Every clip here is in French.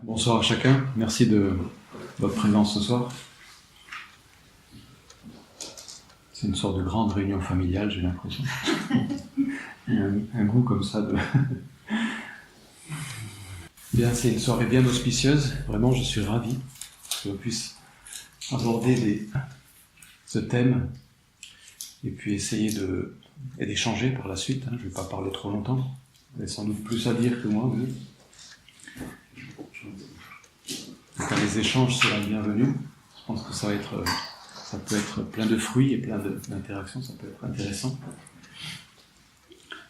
Bonsoir à chacun, merci de votre présence ce soir. C'est une sorte de grande réunion familiale, j'ai l'impression. Il y a un goût comme ça de... Bien, c'est une soirée bien auspicieuse, vraiment je suis ravi que l'on puisse aborder ce thème et puis essayer d'échanger par la suite. Je ne vais pas parler trop longtemps, vous avez sans doute plus à dire que moi. Mais... Quand les échanges seront bienvenus, je pense que ça peut être plein de fruits et plein d'interactions, ça peut être intéressant.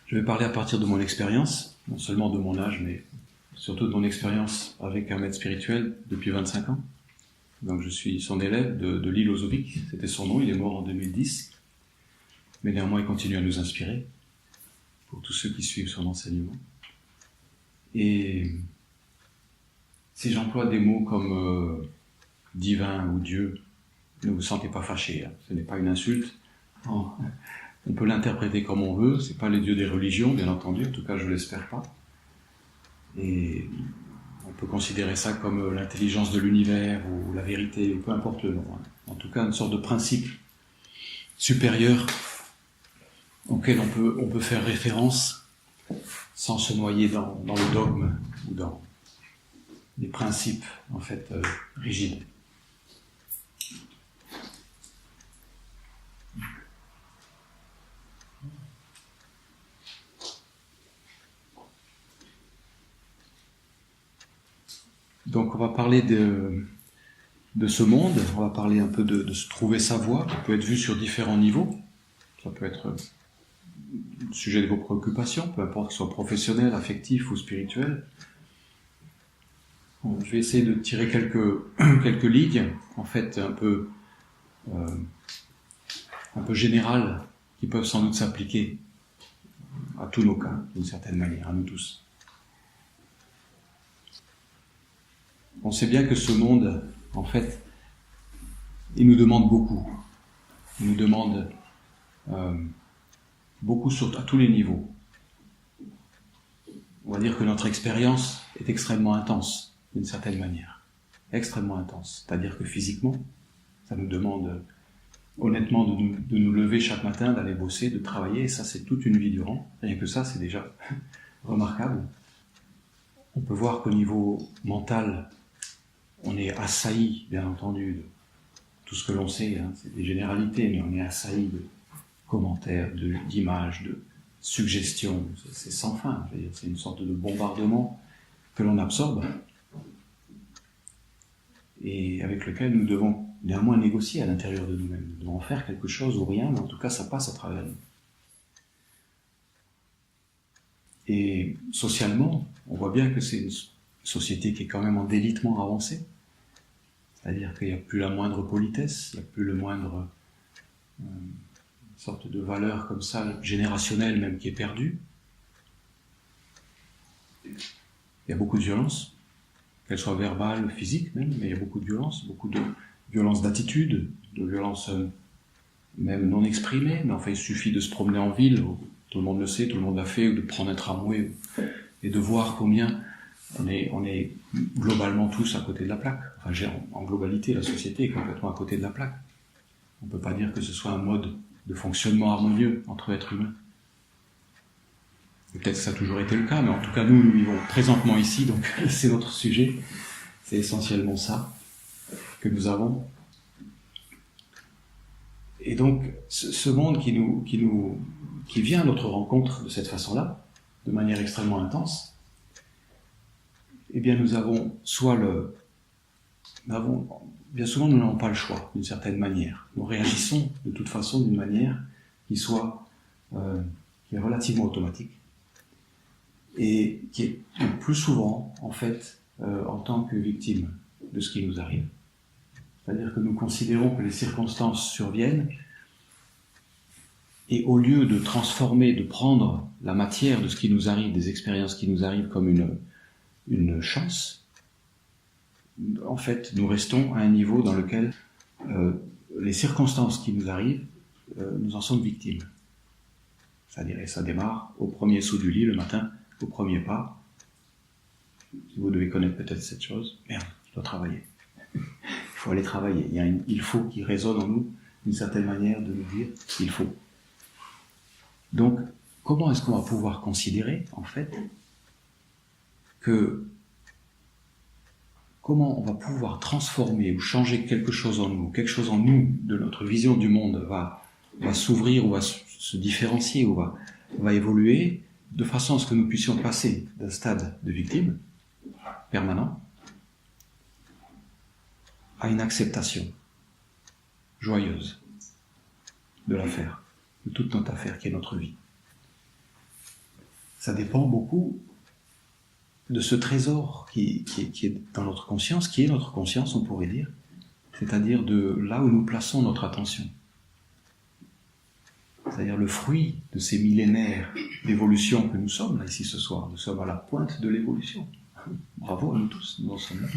Je vais parler à partir de mon expérience, non seulement de mon âge, mais surtout de mon expérience avec un maître spirituel depuis 25 ans. Donc je suis son élève de Lyle Ozovic, c'était son nom, il est mort en 2010, mais néanmoins il continue à nous inspirer, pour tous ceux qui suivent son enseignement. Et si j'emploie des mots comme divin ou Dieu, ne vous sentez pas fâchés, ce n'est pas une insulte. On peut l'interpréter comme on veut, c'est pas les dieux des religions, bien entendu, en tout cas je l'espère pas. Et on peut considérer ça comme l'intelligence de l'univers ou la vérité, peu importe le nom. En tout cas, une sorte de principe supérieur auquel on peut faire référence sans se noyer dans le dogme ou dans des principes en fait rigides. Donc on va parler de ce monde, on va parler un peu de se trouver sa voie, qui peut être vue sur différents niveaux. Ça peut être le sujet de vos préoccupations, peu importe que ce soit professionnel, affectif ou spirituel. Bon, je vais essayer de tirer quelques lignes, en fait un peu générales, qui peuvent sans doute s'appliquer à tous nos cas, d'une certaine manière, à nous tous. On sait bien que ce monde, en fait, il nous demande beaucoup. Il nous demande beaucoup à tous les niveaux. On va dire que notre expérience est extrêmement intense, d'une certaine manière. Extrêmement intense. C'est-à-dire que physiquement, ça nous demande honnêtement de nous lever chaque matin, d'aller bosser, de travailler, et ça c'est toute une vie durant. Rien que ça, c'est déjà remarquable. On peut voir qu'au niveau mental, on est assailli, bien entendu, de tout ce que l'on sait, c'est des généralités, mais on est assailli de commentaires, d'images, de suggestions, c'est sans fin. Je veux dire, c'est une sorte de bombardement que l'on absorbe et avec lequel nous devons néanmoins négocier à l'intérieur de nous-mêmes. Nous devons faire quelque chose ou rien, mais en tout cas, ça passe à travers nous. Et socialement, on voit bien que c'est une société qui est quand même en délitement avancé. C'est-à-dire qu'il n'y a plus la moindre politesse, il n'y a plus le moindre sorte de valeur comme ça, générationnelle même, qui est perdue. Il y a beaucoup de violence, qu'elle soit verbale, physique même, mais il y a beaucoup de violence d'attitude, de violence même non exprimée, mais enfin il suffit de se promener en ville, où tout le monde le sait, tout le monde l'a fait, ou de prendre un tramway, et de voir combien on est globalement tous à côté de la plaque. Enfin, en globalité, la société est complètement à côté de la plaque. On ne peut pas dire que ce soit un mode de fonctionnement harmonieux entre êtres humains. Et peut-être que ça a toujours été le cas, mais en tout cas, nous vivons présentement ici, donc c'est notre sujet. C'est essentiellement ça que nous avons. Et donc, ce monde qui vient à notre rencontre de cette façon-là, de manière extrêmement intense, eh bien, nous avons bien souvent, nous n'avons pas le choix, d'une certaine manière. Nous réagissons de toute façon d'une manière qui est relativement automatique et qui est le plus souvent, en fait, en tant que victime de ce qui nous arrive. C'est-à-dire que nous considérons que les circonstances surviennent et au lieu de transformer, de prendre la matière de ce qui nous arrive, des expériences qui nous arrivent comme une chance, en fait, nous restons à un niveau dans lequel les circonstances qui nous arrivent, nous en sommes victimes. C'est-à-dire, ça démarre au premier saut du lit le matin, au premier pas. Vous devez connaître peut-être cette chose. Merde, je dois travailler. Il faut aller travailler. Il y a il faut qui résonne en nous, d'une certaine manière de nous dire il faut. Donc, comment est-ce qu'on va pouvoir considérer, en fait, comment on va pouvoir transformer ou changer quelque chose en nous, de notre vision du monde va s'ouvrir ou va se différencier ou va évoluer de façon à ce que nous puissions passer d'un stade de victime permanent à une acceptation joyeuse de l'affaire, de toute notre affaire qui est notre vie. Ça dépend beaucoup de ce trésor qui est dans notre conscience, qui est notre conscience, on pourrait dire, c'est-à-dire de là où nous plaçons notre attention. C'est-à-dire le fruit de ces millénaires d'évolution que nous sommes là ici ce soir. Nous sommes à la pointe de l'évolution. Bravo à nous tous, nous en sommes là.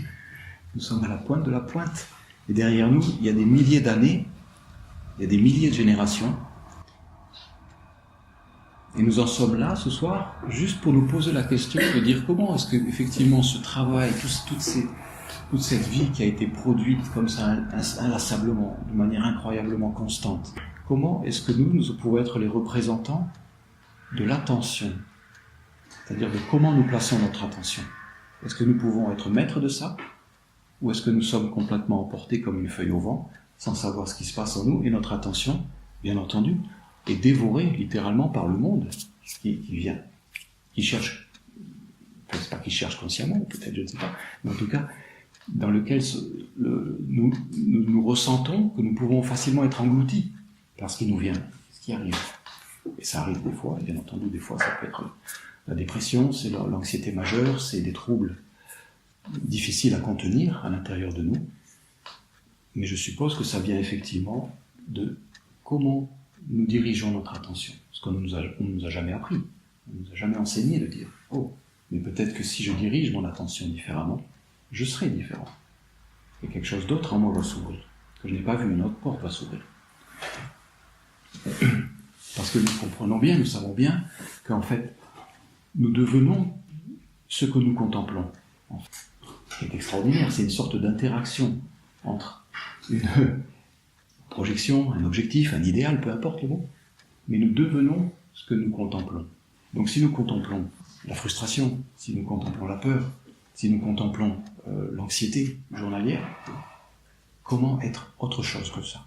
Nous sommes à la pointe de la pointe. Et derrière nous, il y a des milliers d'années, il y a des milliers de générations. Et nous en sommes là ce soir juste pour nous poser la question de dire comment est-ce que effectivement ce travail, toute cette vie qui a été produite comme ça inlassablement, de manière incroyablement constante, comment est-ce que nous pouvons être les représentants de l'attention, c'est-à-dire de comment nous plaçons notre attention. Est-ce que nous pouvons être maîtres de ça, ou est-ce que nous sommes complètement emportés comme une feuille au vent, sans savoir ce qui se passe en nous, et notre attention, bien entendu, est dévorée littéralement par le monde qui vient, qui cherche, c'est pas qu'il cherche consciemment, peut-être, je ne sais pas, mais en tout cas, dans lequel nous ressentons que nous pouvons facilement être engloutis par ce qui nous vient, ce qui arrive. Et ça arrive des fois, et bien entendu, des fois ça peut être la dépression, c'est l'anxiété majeure, c'est des troubles difficiles à contenir à l'intérieur de nous. Mais je suppose que ça vient effectivement de comment nous dirigeons notre attention. Ce qu'on ne nous a jamais appris. On ne nous a jamais enseigné de dire « Oh, mais peut-être que si je dirige mon attention différemment, je serai différent. Et quelque chose d'autre en moi va s'ouvrir, que je n'ai pas vu, une autre porte va s'ouvrir. » Parce que nous comprenons bien, nous savons bien qu'en fait, nous devenons ce que nous contemplons. En fait, ce qui est extraordinaire, c'est une sorte d'interaction entre une projection, un objectif, un idéal, peu importe le mot, mais nous devenons ce que nous contemplons. Donc si nous contemplons la frustration, si nous contemplons la peur, si nous contemplons l'anxiété journalière, comment être autre chose que ça?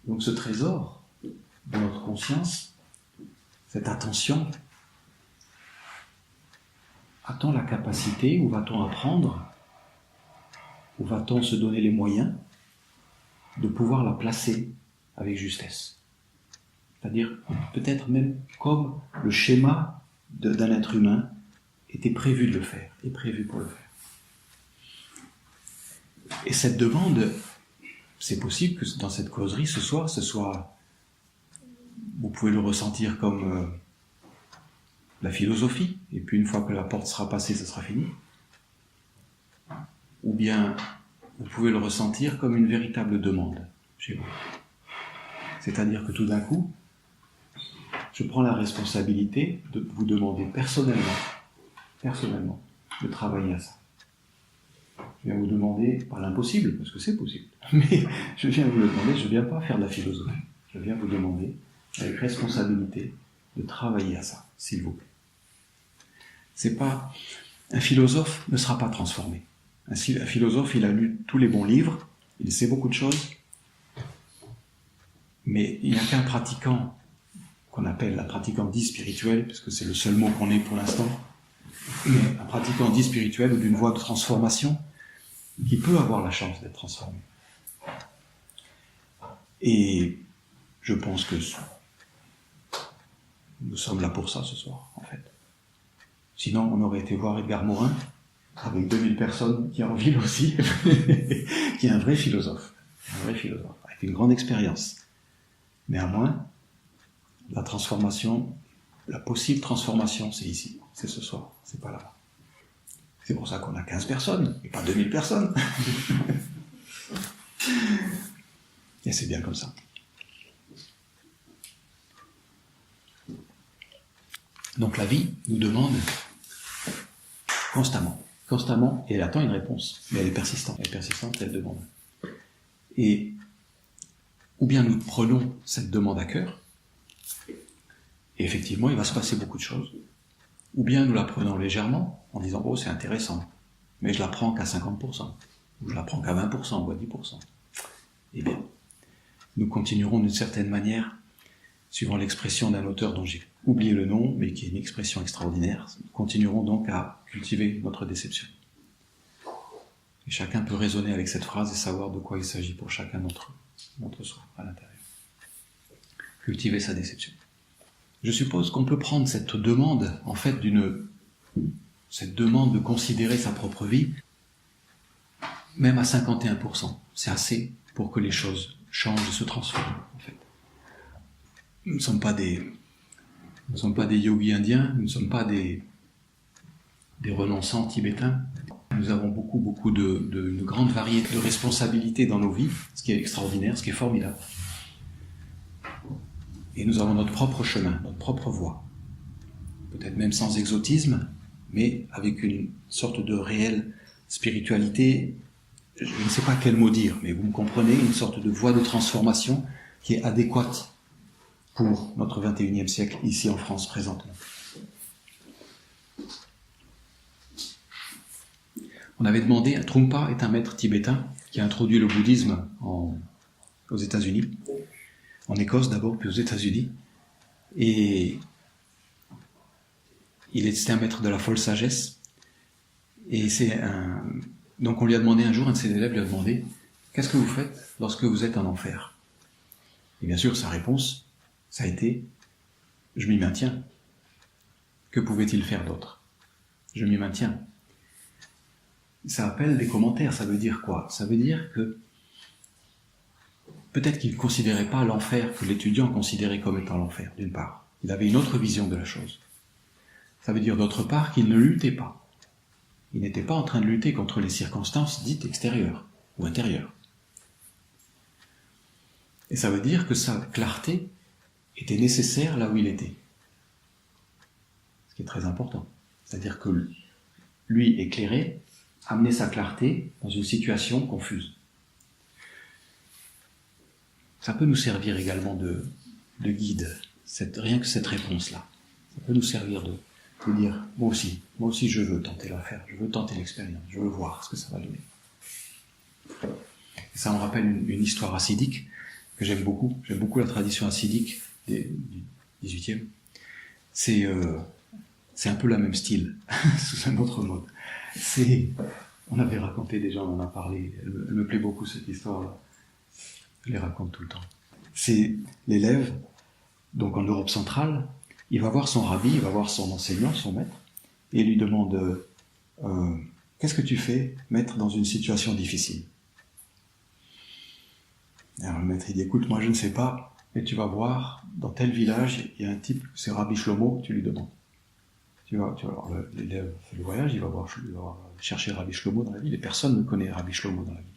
Donc ce trésor de notre conscience, cette attention, a-t-on la capacité, ou va-t-on apprendre, ou va-t-on se donner les moyens de pouvoir la placer avec justesse? C'est-à-dire peut-être même comme le schéma d'un être humain était prévu de le faire, est prévu pour le faire. Et cette demande, c'est possible que dans cette causerie ce soir, vous pouvez le ressentir comme la philosophie, et puis une fois que la porte sera passée, ce sera fini. Ou bien vous pouvez le ressentir comme une véritable demande chez vous. C'est-à-dire que tout d'un coup, je prends la responsabilité de vous demander personnellement, de travailler à ça. Je viens vous demander, pas l'impossible, parce que c'est possible, mais je viens vous le demander, je ne viens pas faire de la philosophie, je viens vous demander, avec responsabilité, de travailler à ça, s'il vous plaît. C'est pas... Un philosophe ne sera pas transformé. Un philosophe, il a lu tous les bons livres, il sait beaucoup de choses, mais il n'y a qu'un pratiquant, qu'on appelle un pratiquant dit spirituel, parce que c'est le seul mot qu'on ait pour l'instant, mais un pratiquant dit spirituel ou d'une voie de transformation, qui peut avoir la chance d'être transformé. Et je pense que nous sommes là pour ça ce soir, en fait. Sinon, on aurait été voir Edgar Morin, avec 2000 personnes qui en ville aussi, qui est un vrai philosophe, avec une grande expérience. Néanmoins, la transformation, la possible transformation, c'est ici, c'est ce soir, c'est pas là-bas. C'est pour ça qu'on a 15 personnes, et pas 2000 personnes. Et c'est bien comme ça. Donc la vie nous demande constamment, et elle attend une réponse, mais elle est persistante, elle demande. Et ou bien nous prenons cette demande à cœur, et effectivement il va se passer beaucoup de choses, ou bien nous la prenons légèrement, en disant « Oh, c'est intéressant, mais je la prends qu'à 50%, ou je la prends qu'à 20%, ou à 10%. » Eh bien, nous continuerons d'une certaine manière, suivant l'expression d'un auteur dont j'ai oublié le nom, mais qui est une expression extraordinaire, nous continuerons donc à cultiver notre déception. Et chacun peut raisonner avec cette phrase et savoir de quoi il s'agit pour chacun d'entre soi, à l'intérieur. Cultiver sa déception. Je suppose qu'on peut prendre cette demande, en fait, cette demande de considérer sa propre vie, même à 51%. C'est assez pour que les choses changent et se transforment, en fait. Nous ne sommes pas des yogis indiens, nous ne sommes pas des renonçants tibétains. Nous avons beaucoup une grande variété de responsabilités dans nos vies, ce qui est extraordinaire, ce qui est formidable. Et nous avons notre propre chemin, notre propre voie. Peut-être même sans exotisme, mais avec une sorte de réelle spiritualité. Je ne sais pas quel mot dire, mais vous me comprenez, une sorte de voie de transformation qui est adéquate pour notre 21e siècle, ici en France, présentement. On avait demandé, Trungpa est un maître tibétain qui a introduit le bouddhisme aux États-Unis, en Écosse d'abord, puis aux États-Unis, et c'était un maître de la folle sagesse, et donc on lui a demandé un jour, un de ses élèves lui a demandé « Qu'est-ce que vous faites lorsque vous êtes en enfer ?» Et bien sûr, sa réponse, ça a été « Je m'y maintiens. » Que pouvait-il faire d'autre ? Je m'y maintiens. Ça appelle des commentaires, ça veut dire quoi ? Ça veut dire que peut-être qu'il ne considérait pas l'enfer que l'étudiant considérait comme étant l'enfer, d'une part. Il avait une autre vision de la chose. Ça veut dire d'autre part qu'il ne luttait pas. Il n'était pas en train de lutter contre les circonstances dites extérieures ou intérieures. Et ça veut dire que sa clarté était nécessaire là où il était. Ce qui est très important. C'est-à-dire que lui, éclairé, amenait sa clarté dans une situation confuse. Ça peut nous servir également de guide, rien que cette réponse-là. Ça peut nous servir de dire, moi aussi je veux tenter l'affaire, je veux tenter l'expérience, je veux voir ce que ça va donner. Et ça me rappelle une histoire hassidique que j'aime beaucoup. J'aime beaucoup la tradition hassidique du 18e. C'est un peu le même style, sous un autre mode. On avait raconté déjà, on en a parlé, elle me plaît beaucoup cette histoire-là. Je les raconte tout le temps. C'est l'élève, donc en Europe centrale, il va voir son rabbi, il va voir son enseignant, son maître, et il lui demande qu'est-ce que tu fais, maître, dans une situation difficile ? Alors le maître il dit écoute, moi je ne sais pas, mais tu vas voir, dans tel village, il y a un type, c'est Rabbi Shlomo, tu lui demandes. Alors l'élève fait le voyage, il va chercher Rabbi Shlomo dans la ville, et personne ne connaît Rabbi Shlomo dans la ville.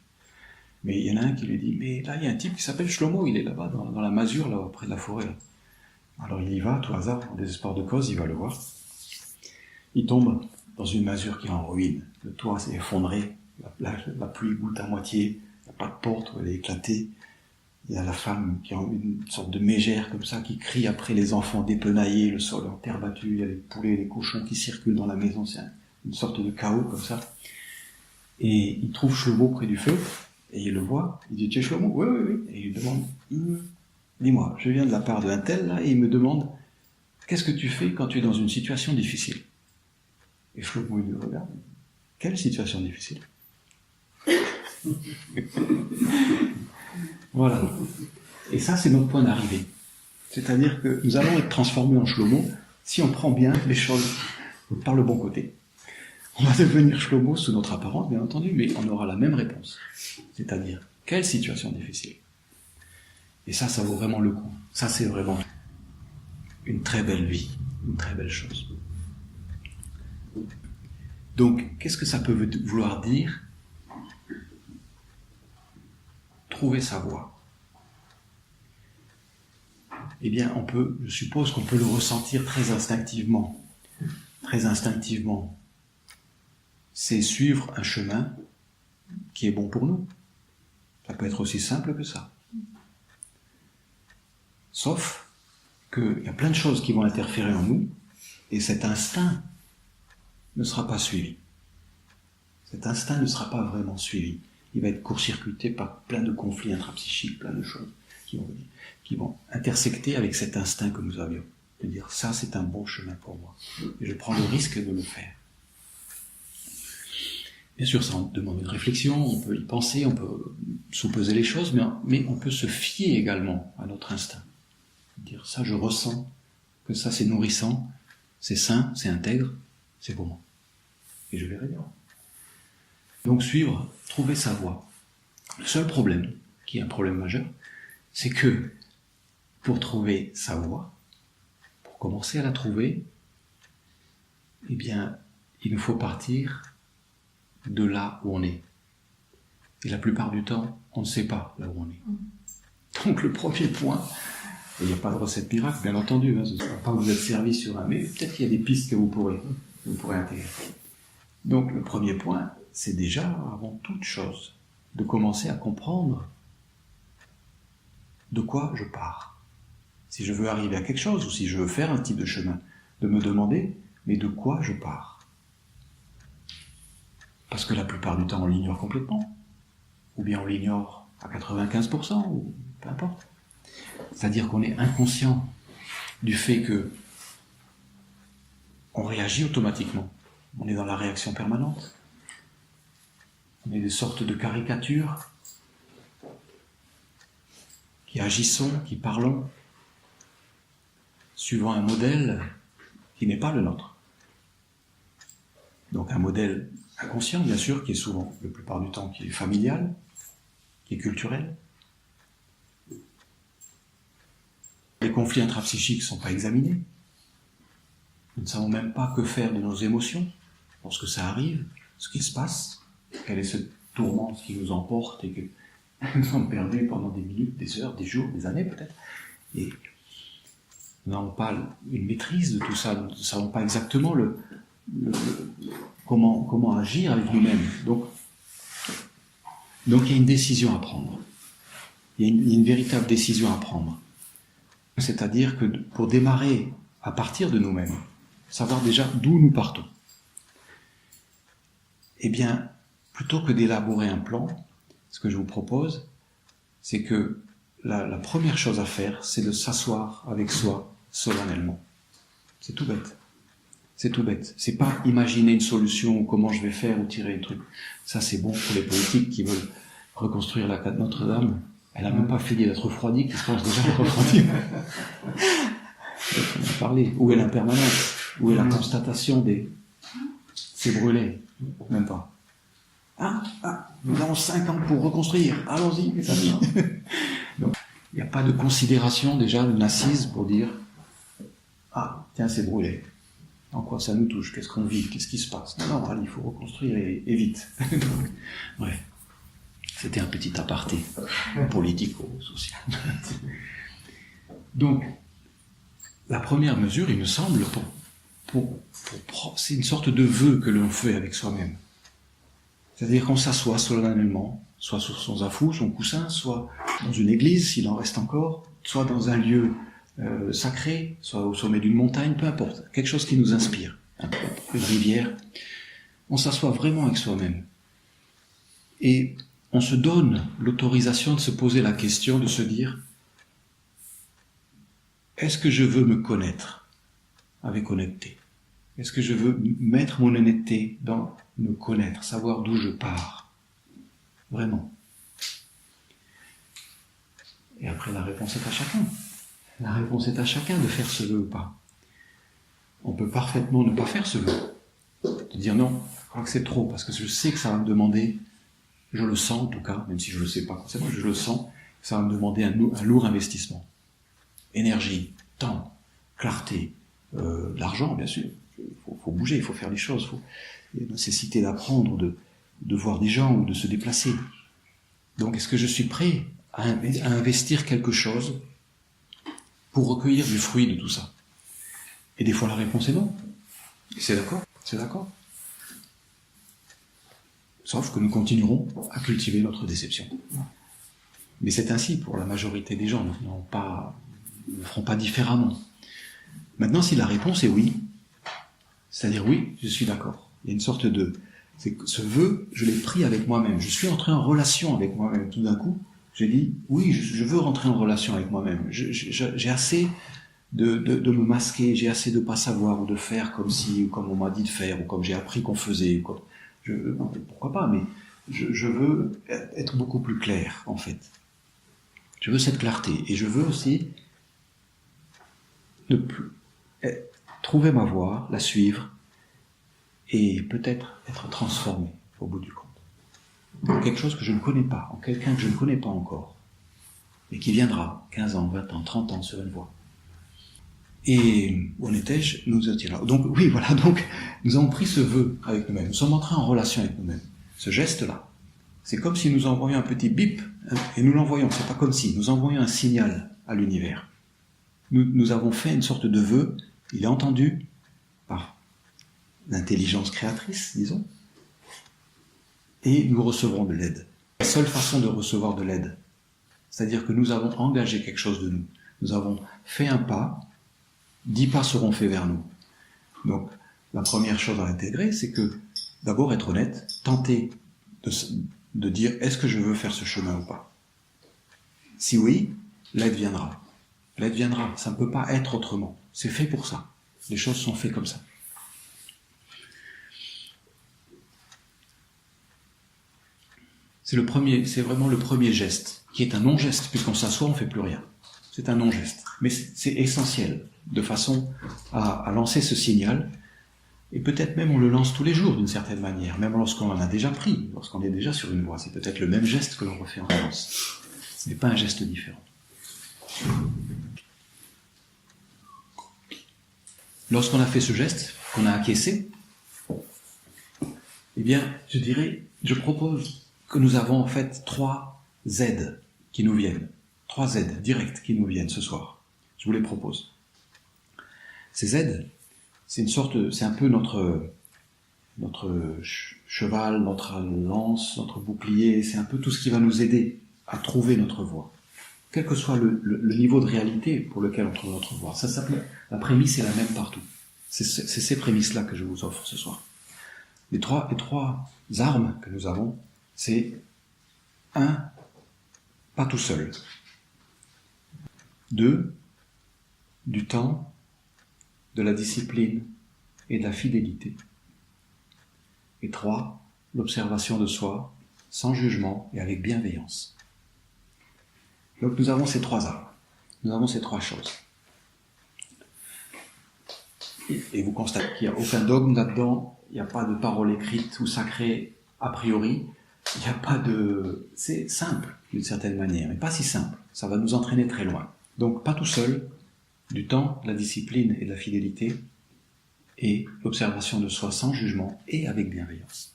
Mais il y en a un qui lui dit, mais là il y a un type qui s'appelle Shlomo, il est là-bas, dans la masure, là, près de la forêt. Là. Alors il y va, tout hasard, en désespoir de cause, il va le voir. Il tombe dans une masure qui est en ruine. Le toit s'est effondré, la pluie goutte à moitié, il n'y a pas de porte, elle est éclatée. Il y a la femme qui a une sorte de mégère comme ça, qui crie après les enfants dépenaillés, le sol en terre battue, il y a les poulets, les cochons qui circulent dans la maison, c'est une sorte de chaos comme ça. Et il trouve Shlomo près du feu, et il le voit, il dit « Tu es Shlomo ?»« Oui. » Et il lui demande « Dis-moi, je viens de la part d'un tel, là, et il me demande « Qu'est-ce que tu fais quand tu es dans une situation difficile ?» Et Shlomo, il le regarde. « Quelle situation difficile ?» Voilà. Et ça, c'est notre point d'arrivée. C'est-à-dire que nous allons être transformés en Shlomo si on prend bien les choses par le bon côté. On va devenir Shlomo sous notre apparence, bien entendu, mais on aura la même réponse. C'est-à-dire, quelle situation difficile ? Et ça vaut vraiment le coup. Ça, c'est vraiment une très belle vie, une très belle chose. Donc, qu'est-ce que ça peut vouloir dire ? Trouver sa voie. eh bien, je suppose qu'on peut le ressentir très instinctivement. Très instinctivement. C'est suivre un chemin qui est bon pour nous. Ça peut être aussi simple que ça. Sauf qu'il y a plein de choses qui vont interférer en nous, et cet instinct ne sera pas suivi. Cet instinct ne sera pas vraiment suivi. Il va être court-circuité par plein de conflits intrapsychiques, plein de choses qui vont intersecter avec cet instinct que nous avions. De dire, ça c'est un bon chemin pour moi. Et je prends le risque de le faire. Bien sûr, ça demande une réflexion, on peut y penser, on peut sous-peser les choses, mais on peut se fier également à notre instinct. Dire, ça je ressens, que ça c'est nourrissant, c'est sain, c'est intègre, c'est pour moi. Et je verrai bien. Donc suivre, trouver sa voie. Le seul problème, qui est un problème majeur, c'est que pour trouver sa voie, pour commencer à la trouver, eh bien, il nous faut partir de là où on est. Et la plupart du temps, on ne sait pas là où on est. Donc le premier point, et il n'y a pas de recette miracle, bien entendu, ce ne sera pas que vous êtes servi sur un, mais peut-être qu'il y a des pistes que vous pourrez intégrer. Donc le premier point, c'est déjà, avant toute chose, de commencer à comprendre de quoi je pars. Si je veux arriver à quelque chose, ou si je veux faire un type de chemin, de me demander, mais de quoi je pars? Parce que la plupart du temps, on l'ignore complètement. Ou bien on l'ignore à 95%, ou peu importe. C'est-à-dire qu'on est inconscient du fait que on réagit automatiquement. On est dans la réaction permanente. On est des sortes de caricatures qui agissons, qui parlons, suivant un modèle qui n'est pas le nôtre. Donc un modèle inconscient, bien sûr, qui est souvent, la plupart du temps, qui est familial, qui est culturel. Les conflits intrapsychiques ne sont pas examinés. Nous ne savons même pas que faire de nos émotions lorsque ça arrive, ce qui se passe, quel est ce tourment qui nous emporte et que nous sommes perdus pendant des minutes, des heures, des jours, des années peut-être. Et nous n'avons pas une maîtrise de tout ça, nous ne savons pas exactement comment agir avec nous-mêmes. Donc il y a une décision à prendre. Il y a une véritable décision à prendre. C'est-à-dire que pour démarrer à partir de nous-mêmes, savoir déjà d'où nous partons, eh bien, plutôt que d'élaborer un plan, ce que je vous propose, c'est que la première chose à faire, c'est de s'asseoir avec soi solennellement. C'est tout bête. C'est tout bête. C'est pas imaginer une solution ou comment je vais faire ou tirer un truc. Ça, c'est bon pour les politiques qui veulent reconstruire la cathédrale Notre-Dame. Elle n'a même pas fini d'être refroidie, qui se pense déjà refroidie. On en a parlé. Où est l'impermanence? Où est la constatation c'est brûlé? Même pas. Nous avons 5 ans pour reconstruire. Allons-y, mes amis. Donc, il n'y a pas de considération déjà d'une assise pour dire tiens, c'est brûlé. En quoi ça nous touche? Qu'est-ce qu'on vit? Qu'est-ce qui se passe? Non, allez, il faut reconstruire et vite. Donc, bref. C'était un petit aparté politico-social. Donc, la première mesure, il me semble, c'est une sorte de vœu que l'on fait avec soi-même. C'est-à-dire qu'on s'assoit solennellement, soit sur son zafou, son coussin, soit dans une église, s'il en reste encore, soit dans un lieu sacré, soit au sommet d'une montagne, peu importe, quelque chose qui nous inspire, une rivière. On s'assoit vraiment avec soi-même. Et on se donne l'autorisation de se poser la question, de se dire, est-ce que je veux me connaître avec honnêteté? Est-ce que je veux mettre mon honnêteté dans me connaître, savoir d'où je pars? Vraiment. Et après, la réponse est à chacun. La réponse est à chacun de faire ce vœu ou pas. On peut parfaitement ne pas faire ce vœu. De dire non, je crois que c'est trop, parce que je sais que ça va me demander, je le sens en tout cas, même si je ne le sais pas forcément, je le sens, ça va me demander un lourd investissement. Énergie, temps, clarté, l'argent bien sûr. Il faut bouger, il faut faire des choses, il y a une nécessité d'apprendre, de voir des gens ou de se déplacer. Donc est-ce que je suis prêt à investir quelque chose pour recueillir du fruit de tout ça? Et des fois la réponse est non. Et c'est d'accord, c'est d'accord. Sauf que nous continuerons à cultiver notre déception. Mais c'est ainsi pour la majorité des gens, nous ne feront pas différemment. Maintenant, si la réponse est oui, c'est-à-dire oui, je suis d'accord. Il y a une sorte de... C'est que ce vœu, je l'ai pris avec moi-même. Je suis entré en relation avec moi-même. Tout d'un coup, j'ai dit, oui, je veux rentrer en relation avec moi-même. J'ai assez de me masquer, j'ai assez de pas savoir ou de faire comme si, ou comme on m'a dit de faire, ou comme j'ai appris qu'on faisait. Non, pourquoi pas, mais je veux être beaucoup plus clair, en fait. Je veux cette clarté. Et je veux aussi trouver ma voie, la suivre, et peut-être être transformé, au bout du compte. En quelque chose que je ne connais pas, en quelqu'un que je ne connais pas encore, et qui viendra 15 ans, 20 ans, 30 ans sur une voie. Et où en étais-je? Nous étions là. Donc, oui, voilà, donc, nous avons pris ce vœu avec nous-mêmes. Nous sommes entrés en relation avec nous-mêmes. Ce geste-là, c'est comme si nous envoyions un petit bip, et nous l'envoyons, c'est pas comme si, nous envoyons un signal à l'univers. Nous avons fait une sorte de vœu, il est entendu par l'intelligence créatrice, disons, et nous recevrons de l'aide. La seule façon de recevoir de l'aide, c'est-à-dire que nous avons engagé quelque chose de nous. Nous avons fait un pas, 10 pas seront faits vers nous. Donc, la première chose à intégrer, c'est que, d'abord être honnête, tenter de dire, est-ce que je veux faire ce chemin ou pas? Si oui, l'aide viendra. L'aide viendra, ça ne peut pas être autrement. C'est fait pour ça. Les choses sont faites comme ça. C'est vraiment le premier geste, qui est un non-geste, puisqu'on s'assoit, on ne fait plus rien. C'est un non-geste. Mais c'est essentiel, de façon à lancer ce signal, et peut-être même on le lance tous les jours d'une certaine manière, même lorsqu'on en a déjà pris, lorsqu'on est déjà sur une voie. C'est peut-être le même geste que l'on refait en France. Ce n'est pas un geste différent. Lorsqu'on a fait ce geste, qu'on a acquiescé, eh bien, je propose que nous avons en fait 3 aides qui nous viennent. 3 aides directes qui nous viennent ce soir. Je vous les propose. Ces aides, c'est un peu notre cheval, notre lance, notre bouclier, c'est un peu tout ce qui va nous aider à trouver notre voie. Quel que soit le niveau de réalité pour lequel on trouve notre voie. La prémisse est la même partout. C'est ces prémices-là que je vous offre ce soir. Les trois armes que nous avons, c'est 1, pas tout seul. 2, du temps, de la discipline et de la fidélité. Et 3, l'observation de soi, sans jugement et avec bienveillance. Donc nous avons ces 3 armes. Nous avons ces 3 choses. Et vous constatez qu'il n'y a aucun dogme là-dedans, il n'y a pas de parole écrite ou sacrée a priori, il n'y a pas de... C'est simple d'une certaine manière, mais pas si simple. Ça va nous entraîner très loin. Donc pas tout seul, du temps, de la discipline et de la fidélité, et l'observation de soi sans jugement et avec bienveillance.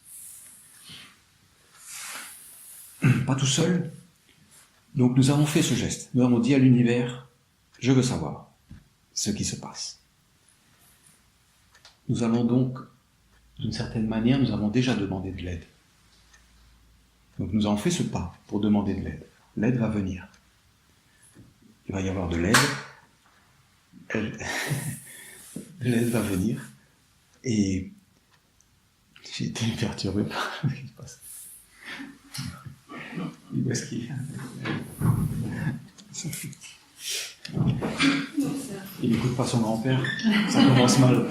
Pas tout seul. Donc nous avons fait ce geste. Nous avons dit à l'univers, je veux savoir ce qui se passe. Nous allons donc, d'une certaine manière, nous avons déjà demandé de l'aide. Donc nous avons fait ce pas pour demander de l'aide. L'aide va venir. Il va y avoir de l'aide. L'aide va venir. Et j'ai été perturbé par ce qui se passe. Où est-ce qu'il est? Il n'écoute pas son grand-père, ça commence mal,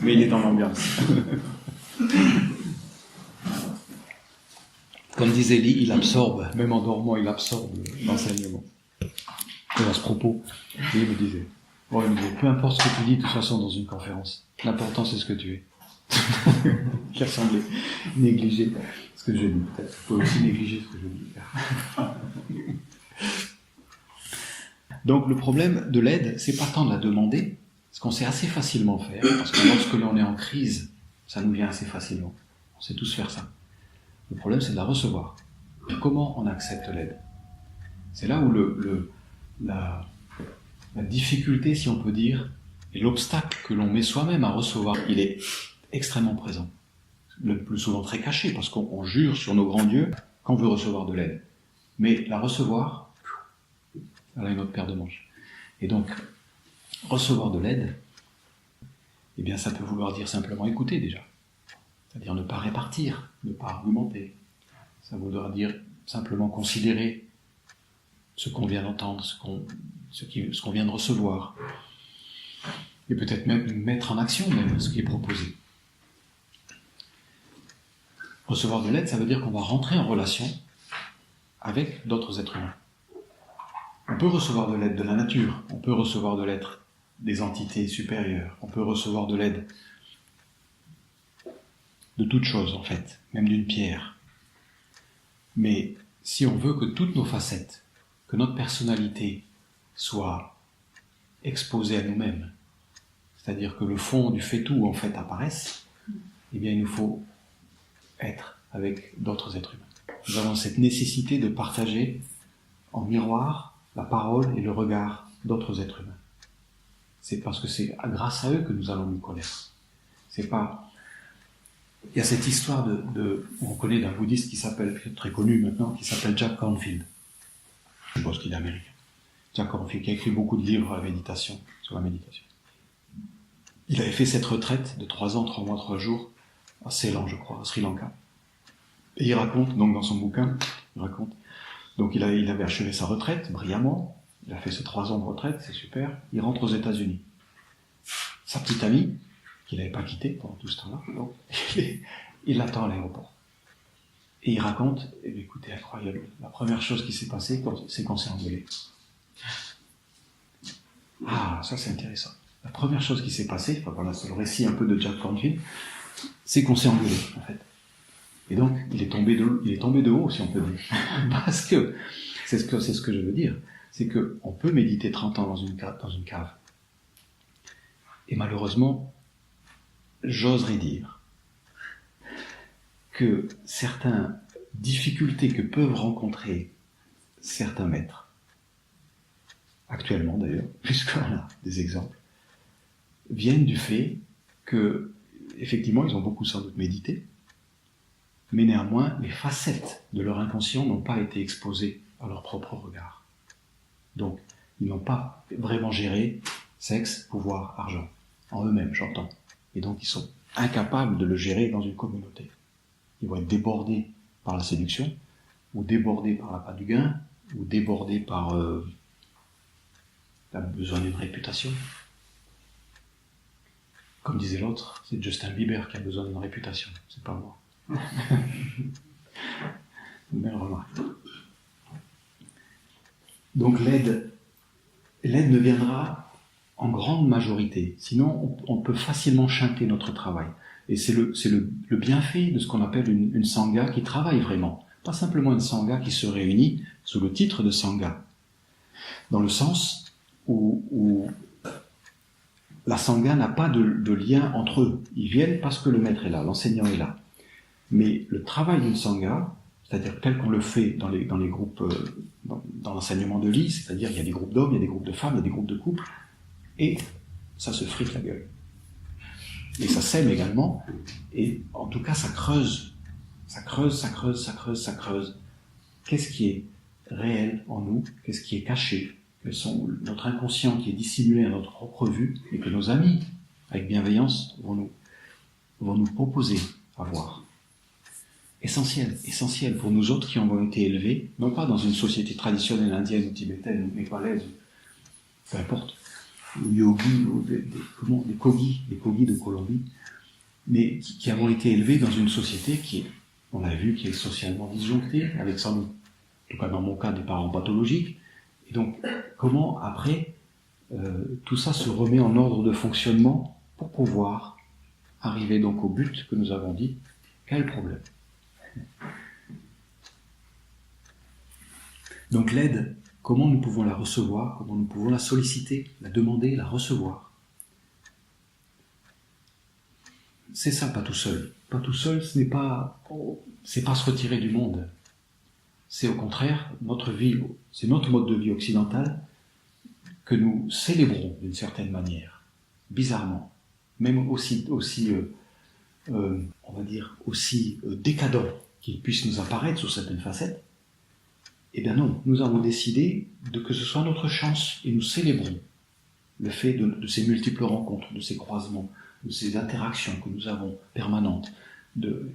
mais il est dans l'ambiance. Comme disait Lee, il absorbe, même en dormant, il absorbe l'enseignement. Et à ce propos, il me disait, peu importe ce que tu dis, de toute façon, dans une conférence, l'important c'est ce que tu es. Qui a semblé négliger ce que je dis. Peut-être qu'il faut aussi négliger ce que je dis. Donc le problème de l'aide, c'est pas tant de la demander, parce qu'on sait assez facilement faire, parce que lorsque l'on est en crise, ça nous vient assez facilement. On sait tous faire ça. Le problème, c'est de la recevoir. Comment on accepte l'aide? C'est là où la difficulté, si on peut dire, et l'obstacle que l'on met soi-même à recevoir, il est extrêmement présent. Le plus souvent très caché, parce qu'on jure sur nos grands dieux qu'on veut recevoir de l'aide. Mais la recevoir, elle a une autre paire de manches. Et donc, recevoir de l'aide, eh bien ça peut vouloir dire simplement écouter déjà. C'est-à-dire ne pas répartir, ne pas argumenter. Ça voudra dire simplement considérer ce qu'on vient d'entendre, ce qu'on vient de recevoir. Et peut-être même mettre en action même ce qui est proposé. Recevoir de l'aide, ça veut dire qu'on va rentrer en relation avec d'autres êtres humains. On peut recevoir de l'aide de la nature, on peut recevoir de l'aide des entités supérieures, on peut recevoir de l'aide de toute chose en fait, même d'une pierre. Mais si on veut que toutes nos facettes, que notre personnalité soit exposée à nous-mêmes, c'est-à-dire que le fond du fait-tout en fait apparaisse, eh bien il nous faut être avec d'autres êtres humains. Nous avons cette nécessité de partager en miroir la parole et le regard d'autres êtres humains. C'est parce que c'est grâce à eux que nous allons nous connaître. C'est pas... Il y a cette histoire on connaît d'un bouddhiste qui s'appelle, très connu maintenant, qui s'appelle Jack Kornfield. Je pense qu'il est américain. Jack Kornfield, qui a écrit beaucoup de livres sur la méditation. Il avait fait cette retraite de 3 ans, 3 mois, 3 jours, à Ceylan, je crois, à Sri Lanka. Et il raconte, donc dans son bouquin, donc il avait achevé sa retraite, brillamment, il a fait ses 3 ans de retraite, c'est super, il rentre aux États-Unis. Sa petite amie, qu'il n'avait pas quittée pendant tout ce temps-là, donc, il l'attend à l'aéroport. Et il raconte, écoutez, incroyable, la première chose qui s'est passée, c'est qu'on s'est engueulé. Ah, ça c'est intéressant. La première chose qui s'est passée, voilà, c'est le récit un peu de Jack Kornfield, c'est qu'on s'est engueulé, en fait. Et donc, il est tombé de haut, si on peut dire. Parce que, c'est ce que je veux dire, c'est qu'on peut méditer 30 ans dans une cave. Et malheureusement, j'oserais dire que certaines difficultés que peuvent rencontrer certains maîtres, actuellement d'ailleurs, puisqu'on a des exemples, viennent du fait que, effectivement, ils ont beaucoup sans doute médité, mais néanmoins, les facettes de leur inconscient n'ont pas été exposées à leur propre regard. Donc, ils n'ont pas vraiment géré sexe, pouvoir, argent, en eux-mêmes, j'entends. Et donc, ils sont incapables de le gérer dans une communauté. Ils vont être débordés par la séduction, ou débordés par l'appât du gain, ou débordés par le besoin d'une réputation. Comme disait l'autre, c'est Justin Bieber qui a besoin d'une réputation, c'est pas moi. Une belle remarque. Donc l'aide ne viendra en grande majorité, sinon on peut facilement chanter notre travail. Et c'est le bienfait de ce qu'on appelle une sangha qui travaille vraiment. Pas simplement une sangha qui se réunit sous le titre de sangha. Dans le sens où la sangha n'a pas de lien entre eux. Ils viennent parce que le maître est là, l'enseignant est là. Mais le travail d'une sangha, c'est-à-dire tel qu'on le fait dans les groupes, dans l'enseignement de l'I, c'est-à-dire il y a des groupes d'hommes, il y a des groupes de femmes, il y a des groupes de couples, et ça se frite la gueule. Et ça sème également, et en tout cas ça creuse. Ça creuse. Qu'est-ce qui est réel en nous? Qu'est-ce qui est caché? Quels sont notre inconscient qui est dissimulé à notre propre vue, et que nos amis, avec bienveillance, vont nous proposer à voir. Essentiel pour nous autres qui avons été élevés, non pas dans une société traditionnelle indienne ou tibétaine ou népalaise, peu importe, ou yogi, ou des kogis de Colombie, mais qui avons été élevés dans une société on a vu, qui est socialement disjonctée, avec sans doute, en tout cas dans mon cas, des parents pathologiques. Et donc, comment après, tout ça se remet en ordre de fonctionnement pour pouvoir arriver donc au but que nous avons dit. Quel problème? Donc l'aide, comment nous pouvons la recevoir, comment nous pouvons la solliciter, la demander, la recevoir. C'est ça, pas tout seul. Pas tout seul, c'est pas se retirer du monde. C'est au contraire notre vie, c'est notre mode de vie occidental que nous célébrons d'une certaine manière, bizarrement, même aussi on va dire, aussi décadent qu'il puisse nous apparaître sous certaines facettes, eh bien non, nous avons décidé que ce soit notre chance et nous célébrons le fait de ces multiples rencontres, de ces croisements, de ces interactions que nous avons permanentes.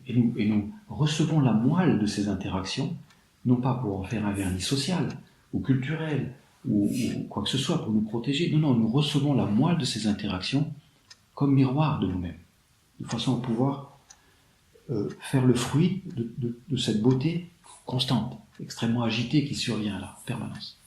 Et nous recevons la moelle de ces interactions, non pas pour en faire un vernis social ou culturel ou quoi que ce soit pour nous protéger. Non, nous recevons la moelle de ces interactions comme miroir de nous-mêmes, de façon à pouvoir faire le fruit de cette beauté constante, extrêmement agitée qui survient là, en permanence.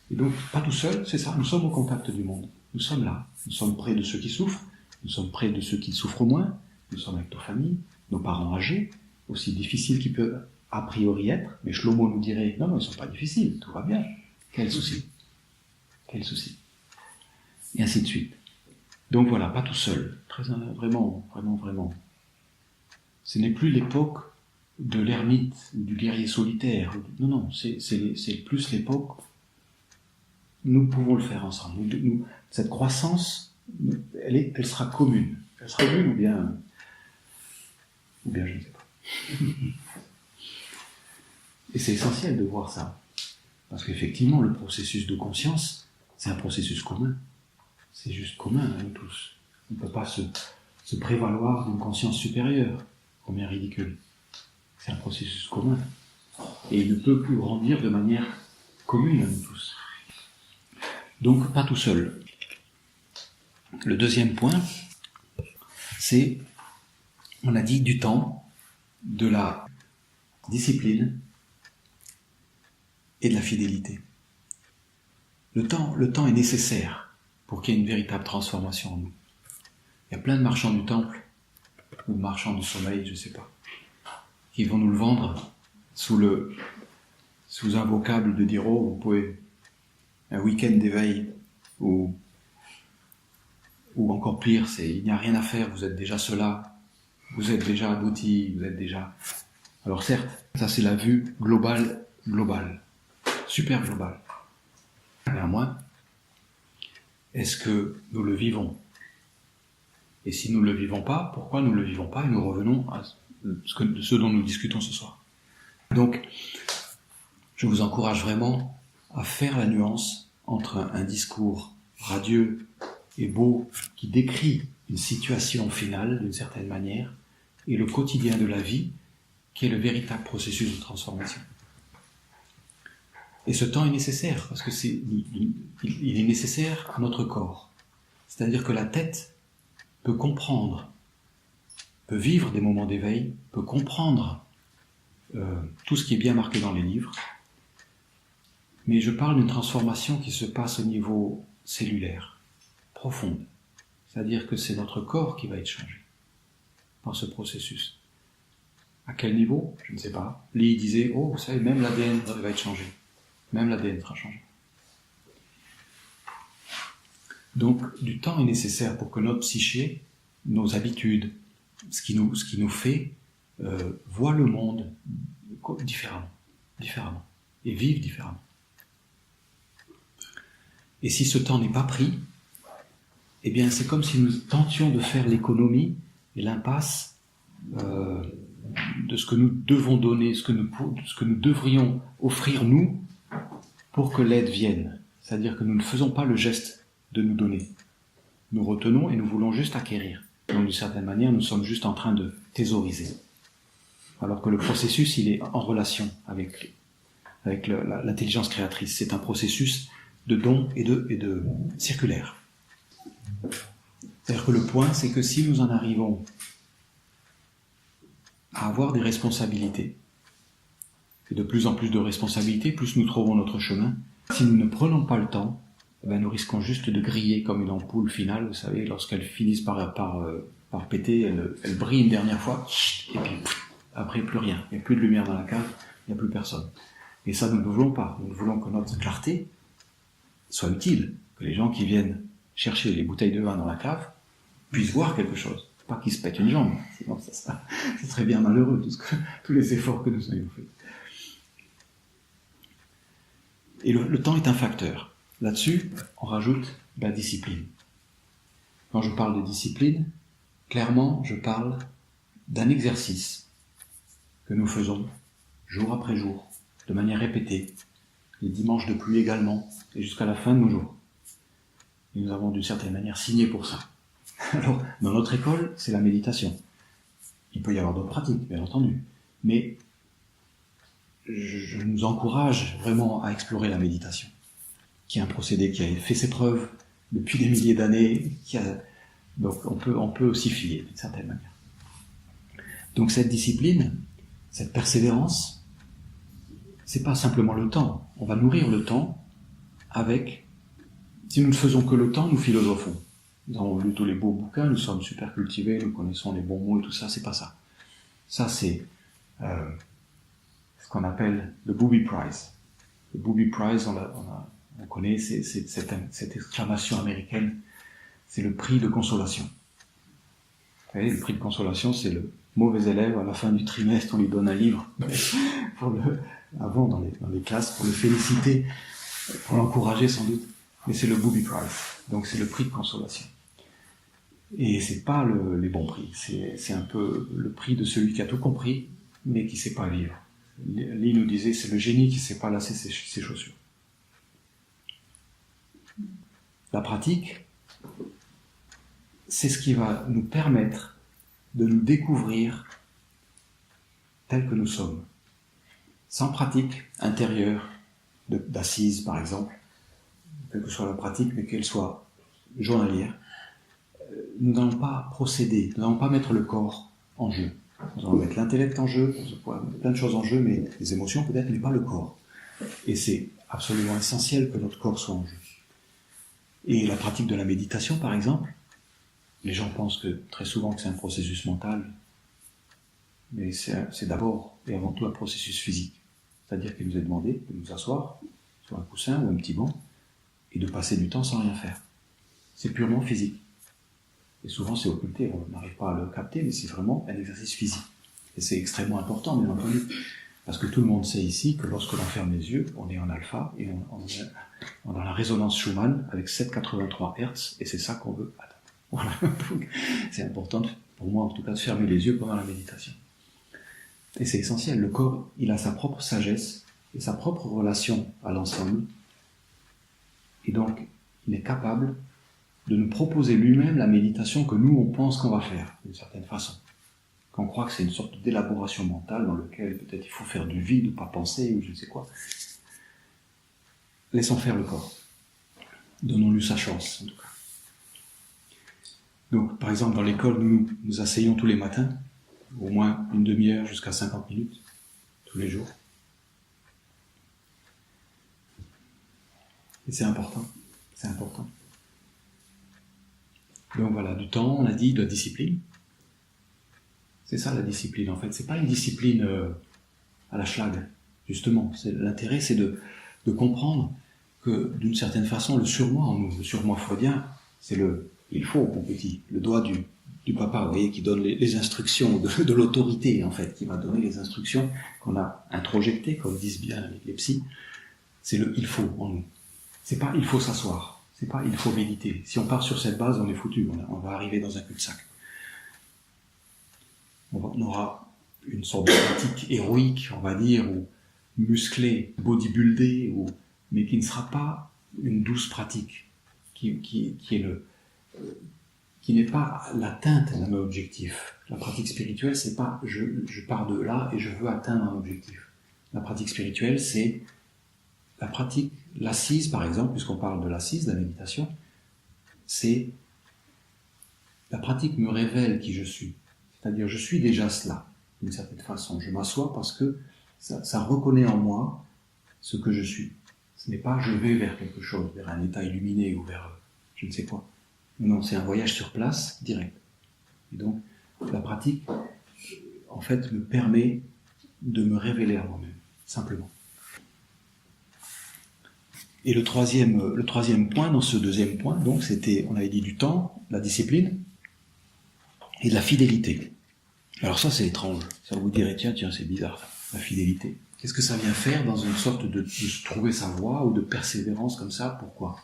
Et donc, pas tout seul, c'est ça, nous sommes au contact du monde. Nous sommes là, nous sommes près de ceux qui souffrent, nous sommes près de ceux qui souffrent moins, nous sommes avec nos familles, nos parents âgés, aussi difficiles qu'ils peuvent a priori être, mais Shlomo nous dirait, non, ils ne sont pas difficiles, tout va bien. Quel souci. Quel souci. Et ainsi de suite. Donc voilà, pas tout seul. Vraiment. Ce n'est plus l'époque de l'ermite ou du guerrier solitaire. Non, c'est plus l'époque. Nous pouvons le faire ensemble. Cette croissance, elle sera commune. Elle sera commune ou bien je ne sais pas. Et c'est essentiel de voir ça. Parce qu'effectivement, le processus de conscience, c'est un processus commun. C'est juste commun à nous tous. On ne peut pas se prévaloir d'une conscience supérieure. Combien ridicule. C'est un processus commun. Et il ne peut plus grandir de manière commune à nous tous. Donc, pas tout seul. Le deuxième point, c'est, on a dit, du temps, de la discipline et de la fidélité. Le temps est nécessaire pour qu'il y ait une véritable transformation en nous. Il y a plein de marchands du temple, ou de marchands du sommeil, je ne sais pas, qui vont nous le vendre sous un vocable de dire, oh, vous pouvez un week-end d'éveil, ou encore pire, c'est il n'y a rien à faire, vous êtes déjà cela, vous êtes déjà abouti, vous êtes déjà... Alors certes, ça c'est la vue globale, super globale. Néanmoins, est-ce que nous le vivons? Et si nous ne le vivons pas, pourquoi nous ne le vivons pas? Et nous revenons à ce dont nous discutons ce soir. Donc, je vous encourage vraiment à faire la nuance entre un discours radieux et beau qui décrit une situation finale d'une certaine manière et le quotidien de la vie qui est le véritable processus de transformation. Et ce temps est nécessaire parce que il est nécessaire à notre corps. C'est-à-dire que la tête peut comprendre, peut vivre des moments d'éveil, peut comprendre tout ce qui est bien marqué dans les livres, mais je parle d'une transformation qui se passe au niveau cellulaire, profonde. C'est-à-dire que c'est notre corps qui va être changé par ce processus. À quel niveau? Je ne sais pas. Lee disait, oh, vous savez, même l'ADN va être changé. Même l'ADN sera changé. Donc, du temps est nécessaire pour que notre psyché, nos habitudes, ce qui nous fait, voit le monde différemment, et vive différemment. Et si ce temps n'est pas pris, eh bien, c'est comme si nous tentions de faire l'économie et l'impasse de ce que nous devons donner, ce que nous devrions offrir nous pour que l'aide vienne. C'est-à-dire que nous ne faisons pas le geste de nous donner. Nous retenons et nous voulons juste acquérir. Donc d'une certaine manière, nous sommes juste en train de thésauriser. Alors que le processus, il est en relation avec l'intelligence créatrice. C'est un processus de don et de circulaire. C'est-à-dire que le point, c'est que si nous en arrivons à avoir des responsabilités, et de plus en plus de responsabilités, plus nous trouvons notre chemin, si nous ne prenons pas le temps, eh bien, nous risquons juste de griller comme une ampoule finale, vous savez, lorsqu'elles finissent par péter, elles brillent une dernière fois, et puis après plus rien, il n'y a plus de lumière dans la cave, il n'y a plus personne. Et ça, nous ne voulons pas. Nous voulons que notre clarté soit utile, que les gens qui viennent chercher les bouteilles de vin dans la cave puissent voir quelque chose, pas qu'ils se pètent une jambe, sinon ça serait bien malheureux, tous les efforts que nous ayons faits. Et le temps est un facteur. Là-dessus, on rajoute la discipline. Quand je parle de discipline, clairement, je parle d'un exercice que nous faisons jour après jour, de manière répétée, les dimanches de pluie également, et jusqu'à la fin de nos jours. Et nous avons d'une certaine manière signé pour ça. Alors, dans notre école, c'est la méditation. Il peut y avoir d'autres pratiques, bien entendu, mais je nous encourage vraiment à explorer la méditation, qui est un procédé qui a fait ses preuves depuis des milliers d'années, donc on peut aussi fier d'une certaine manière. Donc cette discipline, cette persévérance, c'est pas simplement le temps. On va nourrir le temps avec... Si nous ne faisons que le temps, nous philosophons. Nous avons lu tous les beaux bouquins, nous sommes super cultivés, nous connaissons les bons mots et tout ça, c'est pas ça. Ça, c'est ce qu'on appelle le Booby Prize. Le Booby Prize, on connaît, c'est cette exclamation américaine, c'est le prix de consolation. Vous savez, le prix de consolation, c'est le mauvais élève, à la fin du trimestre, on lui donne un livre, avant dans les classes, pour le féliciter, pour l'encourager sans doute. Mais c'est le Booby Prize, donc c'est le prix de consolation. Et c'est pas les bons prix, c'est un peu le prix de celui qui a tout compris, mais qui sait pas vivre. Lee nous disait, c'est le génie qui sait pas lasser ses chaussures. La pratique, c'est ce qui va nous permettre de nous découvrir tels que nous sommes. Sans pratique intérieure, d'assise par exemple, quelle que soit la pratique, mais qu'elle soit journalière, nous n'allons pas procéder, nous n'allons pas mettre le corps en jeu. Nous allons mettre l'intellect en jeu, plein de choses en jeu, mais les émotions peut-être, mais pas le corps. Et c'est absolument essentiel que notre corps soit en jeu. Et la pratique de la méditation, par exemple, les gens pensent très souvent que c'est un processus mental, mais c'est d'abord et avant tout un processus physique. C'est-à-dire qu'il nous est demandé de nous asseoir sur un coussin ou un petit banc et de passer du temps sans rien faire. C'est purement physique. Et souvent c'est occulté, on n'arrive pas à le capter, mais c'est vraiment un exercice physique. Et c'est extrêmement important, bien entendu, parce que tout le monde sait ici que lorsque l'on ferme les yeux, on est en alpha et on a la résonance Schumann avec 783 Hz, et c'est ça qu'on veut atteindre. Voilà. Donc, c'est important, pour moi en tout cas, de fermer les yeux pendant la méditation. Et c'est essentiel, le corps, il a sa propre sagesse et sa propre relation à l'ensemble, et donc il est capable de nous proposer lui-même la méditation que nous, on pense qu'on va faire, d'une certaine façon. Qu'on croit que c'est une sorte d'élaboration mentale dans laquelle peut-être il faut faire du vide ou pas penser ou je ne sais quoi. Laissons faire le corps. Donnons-lui sa chance, en tout cas. Donc, par exemple, dans l'école, nous asseyons tous les matins, au moins une demi-heure jusqu'à 50 minutes, tous les jours. Et c'est important. C'est important. Donc voilà, du temps, on a dit, de la discipline. C'est ça la discipline, en fait. C'est pas une discipline à la schlag, justement. L'intérêt, c'est de comprendre que, d'une certaine façon, le surmoi en nous, le surmoi freudien, c'est il faut, mon petit, le doigt du papa, vous voyez, qui donne les instructions, de l'autorité, en fait, qui va donner les instructions qu'on a introjectées, comme disent bien les psys. C'est il faut en nous. C'est pas il faut s'asseoir. C'est pas il faut méditer. Si on part sur cette base, on est foutu. On va arriver dans un cul-de-sac. On aura une sorte de pratique héroïque, on va dire, ou musclée, bodybuildée, mais qui ne sera pas une douce pratique, qui n'est pas l'atteinte d'un objectif. La pratique spirituelle, c'est pas je pars de là et je veux atteindre un objectif. La pratique spirituelle, c'est la pratique, l'assise par exemple, puisqu'on parle de l'assise, de la méditation, c'est la pratique me révèle qui je suis. C'est-à-dire, je suis déjà cela, d'une certaine façon. Je m'assois parce que ça reconnaît en moi ce que je suis. Ce n'est pas je vais vers quelque chose, vers un état illuminé ou vers je ne sais quoi. Non, c'est un voyage sur place, direct. Et donc, la pratique, en fait, me permet de me révéler à moi-même, simplement. Et le troisième point, dans ce deuxième point, donc, on avait dit du temps, la discipline, et de la fidélité. Alors ça, c'est étrange. Ça vous dirait, tiens, c'est bizarre, la fidélité. Qu'est-ce que ça vient faire dans une sorte de trouver sa voie ou de persévérance comme ça? Pourquoi?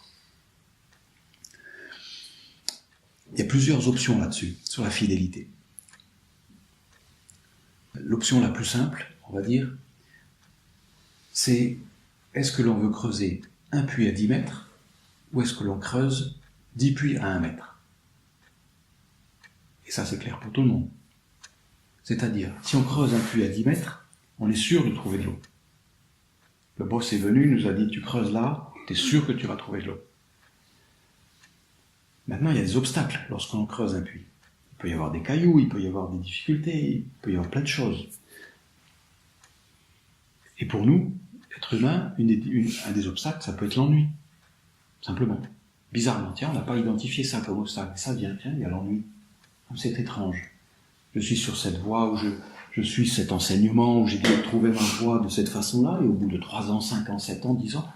Il y a plusieurs options là-dessus, sur la fidélité. L'option la plus simple, on va dire, c'est est-ce que l'on veut creuser un puits à 10 mètres ou est-ce que l'on creuse 10 puits à 1 mètre? Et ça, c'est clair pour tout le monde. C'est-à-dire, si on creuse un puits à 10 mètres, on est sûr de trouver de l'eau. Le boss est venu, il nous a dit, tu creuses là, tu es sûr que tu vas trouver de l'eau. Maintenant, il y a des obstacles lorsqu'on creuse un puits. Il peut y avoir des cailloux, il peut y avoir des difficultés, il peut y avoir plein de choses. Et pour nous, êtres humains, un des obstacles, ça peut être l'ennui. Simplement. Bizarrement, tiens, on n'a pas identifié ça comme obstacle. Ça vient, tiens, il y a l'ennui. C'est étrange. Je suis sur cette voie où je suis cet enseignement, où j'ai dû trouver ma voie de cette façon-là, et au bout de 3 ans, 5 ans, 7 ans, 10 ans,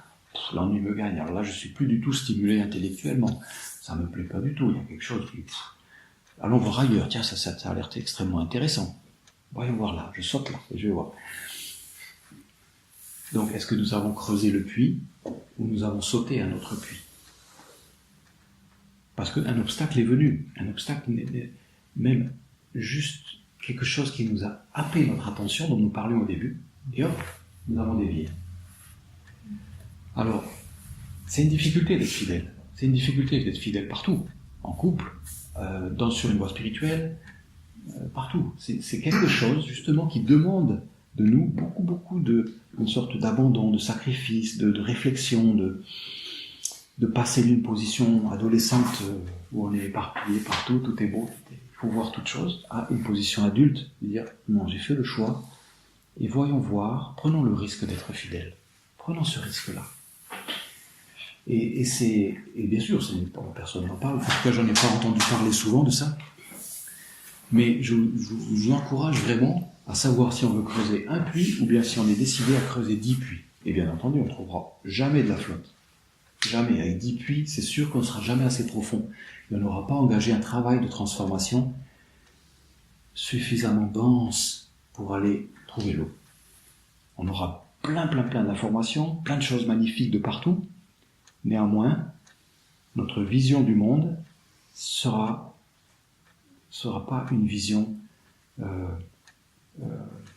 l'ennui me gagne. Alors là, je suis plus du tout stimulé intellectuellement. Ça me plaît pas du tout. Il y a quelque chose qui... Allons voir ailleurs. Tiens, ça a l'air extrêmement intéressant. Voyons voir là. Je saute là et je vais voir. Donc, est-ce que nous avons creusé le puits ou nous avons sauté un autre puits? Parce qu'un obstacle est venu. Un obstacle, même juste quelque chose qui nous a happé notre attention, dont nous parlions au début, et hop, nous avons dévié. Alors, c'est une difficulté d'être fidèle. C'est une difficulté d'être fidèle partout, en couple, sur une voie spirituelle, partout. C'est quelque chose, justement, qui demande de nous beaucoup une sorte d'abandon, de sacrifice, de réflexion, de passer d'une position adolescente où on est éparpillé partout, tout est beau, il faut voir toute chose, à une position adulte, de dire non, j'ai fait le choix, et voyons voir, prenons le risque d'être fidèle. Prenons ce risque-là. Et bien sûr, personne n'en parle, en tout cas j'en ai pas entendu parler souvent de ça, mais je vous encourage vraiment à savoir si on veut creuser un puits ou bien si on est décidé à creuser 10 puits. Et bien entendu, on ne trouvera jamais de la flotte. Jamais. Avec 10 puits, c'est sûr qu'on ne sera jamais assez profond. Et on n'aura pas engagé un travail de transformation suffisamment dense pour aller trouver l'eau. On aura plein d'informations, plein de choses magnifiques de partout. Néanmoins, notre vision du monde sera pas une vision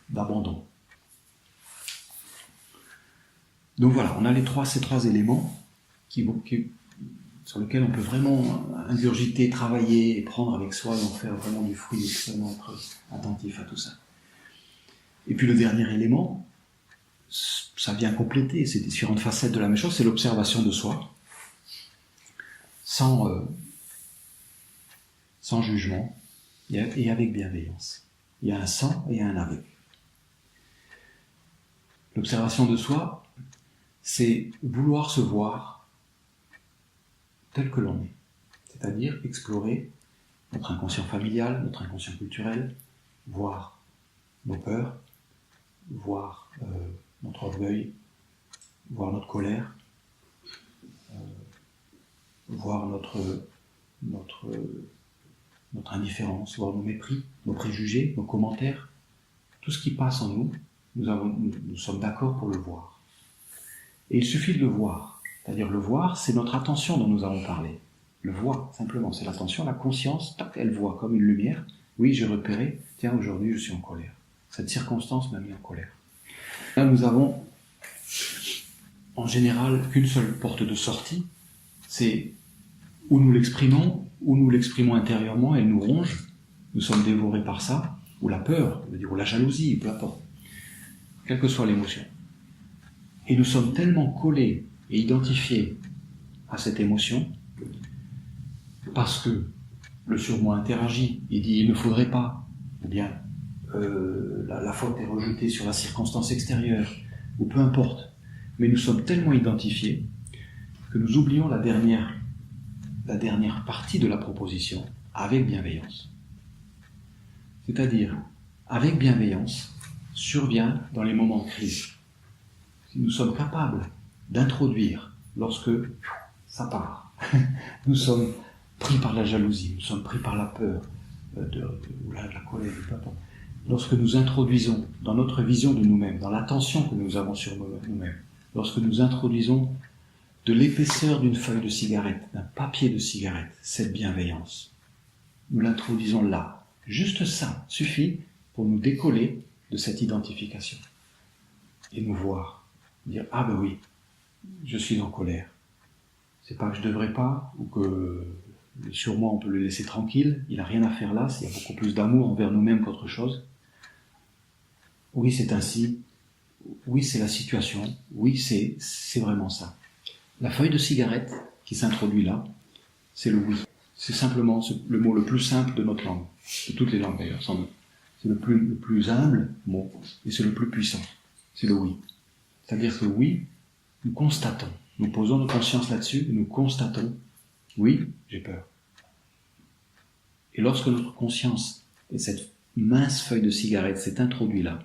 d'abandon. Donc voilà, on a ces trois éléments sur lesquels on peut vraiment ingurgiter, travailler et prendre avec soi et en faire vraiment du fruit, extrêmement être attentif à tout ça. Et puis le dernier élément, ça vient compléter ces différentes facettes de la même chose, c'est l'observation de soi, sans jugement et avec bienveillance. Il y a un sans et un avec. L'observation de soi, c'est vouloir se voir tel que l'on est, c'est-à-dire explorer notre inconscient familial, notre inconscient culturel, voir nos peurs, voir notre orgueil, voir notre colère, voir notre indifférence, voir nos mépris, nos préjugés, nos commentaires, tout ce qui passe en nous, nous sommes d'accord pour le voir. Et il suffit de le voir. C'est-à-dire le voir, c'est notre attention dont nous avons parlé. Le voir, simplement, c'est l'attention, la conscience, tac, elle voit comme une lumière. Oui, j'ai repéré, tiens, aujourd'hui je suis en colère. Cette circonstance m'a mis en colère. Là, nous avons en général qu'une seule porte de sortie, c'est où nous l'exprimons intérieurement, elle nous ronge, nous sommes dévorés par ça, ou la peur, ou la jalousie, peu importe, quelle que soit l'émotion. Et nous sommes tellement collés et identifiés à cette émotion, parce que le surmoi interagit, il dit il ne faudrait pas, ou bien la faute est rejetée sur la circonstance extérieure, ou peu importe, mais nous sommes tellement identifiés que nous oublions la dernière partie de la proposition, avec bienveillance. C'est-à-dire, avec bienveillance, survient dans les moments de crise. Si nous sommes capables d'introduire, lorsque ça part, nous sommes pris par la jalousie, nous sommes pris par la peur, ou la colère, peu importe. lorsque nous introduisons dans notre vision de nous-mêmes, dans l'attention que nous avons sur nous-mêmes, lorsque nous introduisons de l'épaisseur d'une feuille de cigarette, d'un papier de cigarette, cette bienveillance, nous l'introduisons là. Juste ça suffit pour nous décoller de cette identification et nous voir, dire « Ah ben oui, je suis en colère. C'est pas que je devrais pas, ou que sur moi on peut le laisser tranquille, il n'a rien à faire là, il y a beaucoup plus d'amour envers nous-mêmes qu'autre chose. Oui, c'est ainsi. Oui, c'est la situation. Oui, c'est vraiment ça. » La feuille de cigarette qui s'introduit là, c'est le oui. C'est simplement le mot le plus simple de notre langue, de toutes les langues d'ailleurs, sans doute. C'est le plus humble mot, et c'est le plus puissant. C'est le oui. C'est-à-dire que oui, nous constatons, nous posons nos consciences là-dessus, et nous constatons, oui, j'ai peur. Et lorsque notre conscience et cette mince feuille de cigarette s'est introduite là,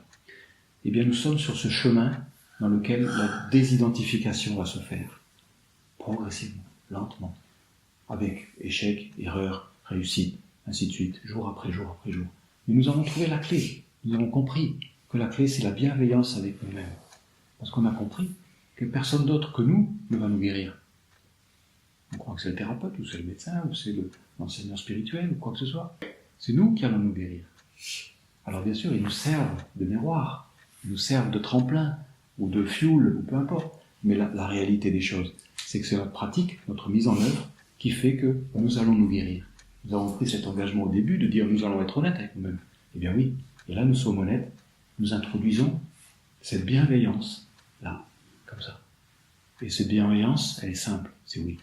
eh bien nous sommes sur ce chemin dans lequel la désidentification va se faire, progressivement, lentement, avec échec, erreur, réussite, ainsi de suite, jour après jour après jour. Mais nous avons trouvé la clé, nous avons compris que la clé c'est la bienveillance avec nous-mêmes, parce qu'on a compris que personne d'autre que nous ne va nous guérir. On croit que c'est le thérapeute, ou c'est le médecin, ou c'est l'enseignant spirituel, ou quoi que ce soit. C'est nous qui allons nous guérir. Alors bien sûr, ils nous servent de miroir, ils nous servent de tremplin, ou de fuel, ou peu importe. Mais la réalité des choses, c'est que c'est notre pratique, notre mise en œuvre, qui fait que nous allons nous guérir. Nous avons pris cet engagement au début de dire nous allons être honnêtes avec nous-mêmes. Eh bien oui, et là nous sommes honnêtes, nous introduisons cette bienveillance, là, comme ça. Et cette bienveillance, elle est simple, c'est oui.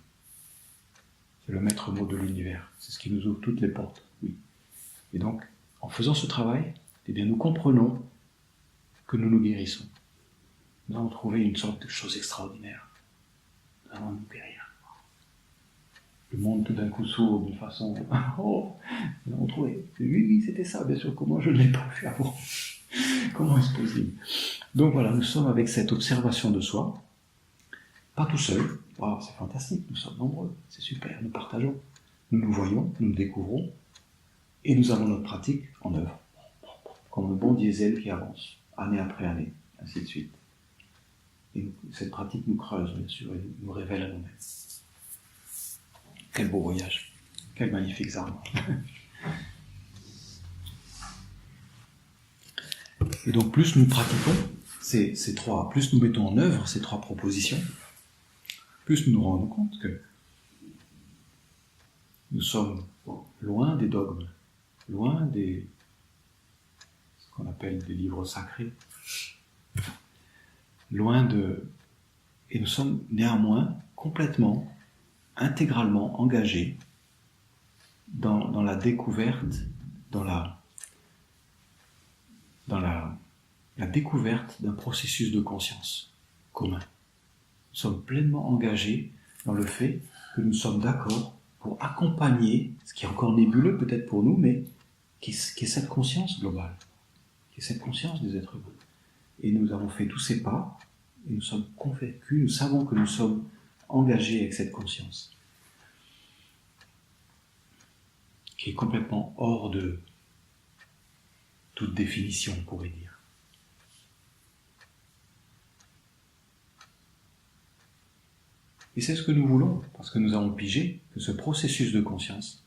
C'est le maître mot de l'univers, c'est ce qui nous ouvre toutes les portes, oui. Et donc, en faisant ce travail, eh bien nous comprenons que nous nous guérissons. Nous avons trouvé une sorte de chose extraordinaire. Nous allons nous guérir. Le monde tout d'un coup s'ouvre d'une façon... Oh, nous avons trouvé. Oui, c'était ça, bien sûr. Comment je ne l'ai pas fait avant? Comment est-ce possible? Donc voilà, nous sommes avec cette observation de soi, pas tout seul. Wow, c'est fantastique, nous sommes nombreux, c'est super, nous partageons. Nous nous voyons, nous nous découvrons, et nous avons notre pratique en œuvre, comme un bon diesel qui avance, année après année, ainsi de suite. Et cette pratique nous creuse, bien sûr, et nous révèle à nous-mêmes. Quel beau voyage, quel magnifique arbre. Et donc plus nous pratiquons plus nous mettons en œuvre ces trois propositions, plus nous nous rendons compte que nous sommes loin des dogmes, loin des ce qu'on appelle des livres sacrés, et nous sommes néanmoins complètement, intégralement engagés dans la découverte, dans la découverte d'un processus de conscience commun. Nous sommes pleinement engagés dans le fait que nous sommes d'accord pour accompagner, ce qui est encore nébuleux peut-être pour nous, mais qui est cette conscience globale, qui est cette conscience des êtres humains. Et nous avons fait tous ces pas, et nous sommes convaincus, nous savons que nous sommes engagés avec cette conscience, qui est complètement hors de toute définition, on pourrait dire. Et c'est ce que nous voulons, parce que nous avons pigé que ce processus de conscience,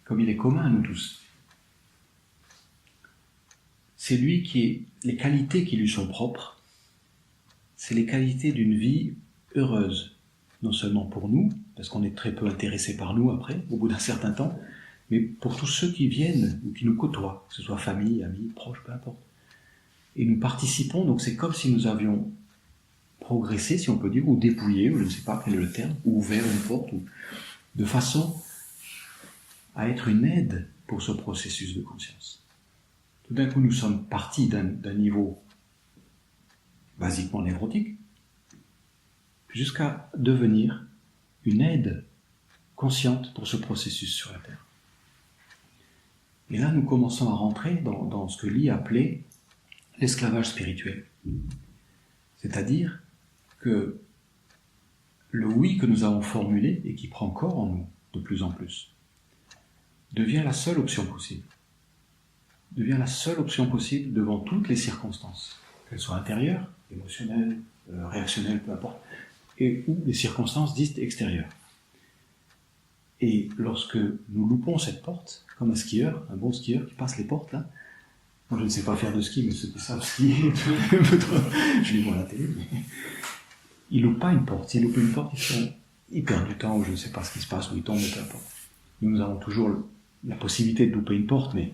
comme il est commun à nous tous, c'est lui les qualités qui lui sont propres, c'est les qualités d'une vie heureuse, non seulement pour nous, parce qu'on est très peu intéressé par nous après, au bout d'un certain temps, mais pour tous ceux qui viennent ou qui nous côtoient, que ce soit famille, amis, proches, peu importe. Et nous participons, donc c'est comme si nous avions progressé, si on peut dire, ou dépouillé, ou je ne sais pas quel est le terme, ou ouvert une porte, ou de façon à être une aide pour ce processus de conscience. Tout d'un coup, nous sommes partis d'un niveau basiquement névrotique, jusqu'à devenir une aide consciente pour ce processus sur la Terre. Et là, nous commençons à rentrer dans ce que Lee appelait l'esclavage spirituel. C'est-à-dire que le oui que nous avons formulé et qui prend corps en nous de plus en plus devient la seule option possible. devient la seule option possible devant toutes les circonstances, qu'elles soient intérieures, émotionnelles, réactionnelles, peu importe, et ou les circonstances dites extérieures. Et lorsque nous loupons cette porte, comme un skieur, un bon skieur qui passe les portes là, moi je ne sais pas faire de ski, mais ceux qui savent skier, je les vois à la télé, mais ils ne loupent pas une porte. S'ils loupent une porte, ils perdent du temps, ou je ne sais pas ce qui se passe, ou ils tombent, peu importe. Nous avons toujours la possibilité de louper une porte, mais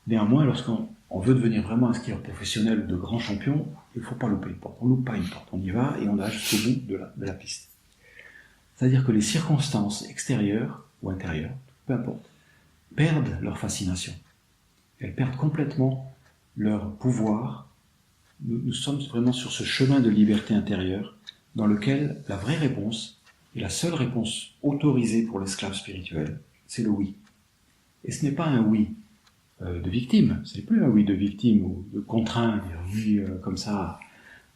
néanmoins, lorsqu'on veut devenir vraiment un skieur professionnel de grand champion, il ne faut pas louper une porte. On ne loupe pas une porte. On y va et on va jusqu'au bout de la piste. C'est-à-dire que les circonstances extérieures ou intérieures, peu importe, perdent leur fascination. Elles perdent complètement leur pouvoir. Nous sommes vraiment sur ce chemin de liberté intérieure dans lequel la vraie réponse, et la seule réponse autorisée pour l'esclave spirituel, c'est le oui. Et ce n'est pas un oui de victime, c'est plus un oui de victime ou de contraint, dire oui comme ça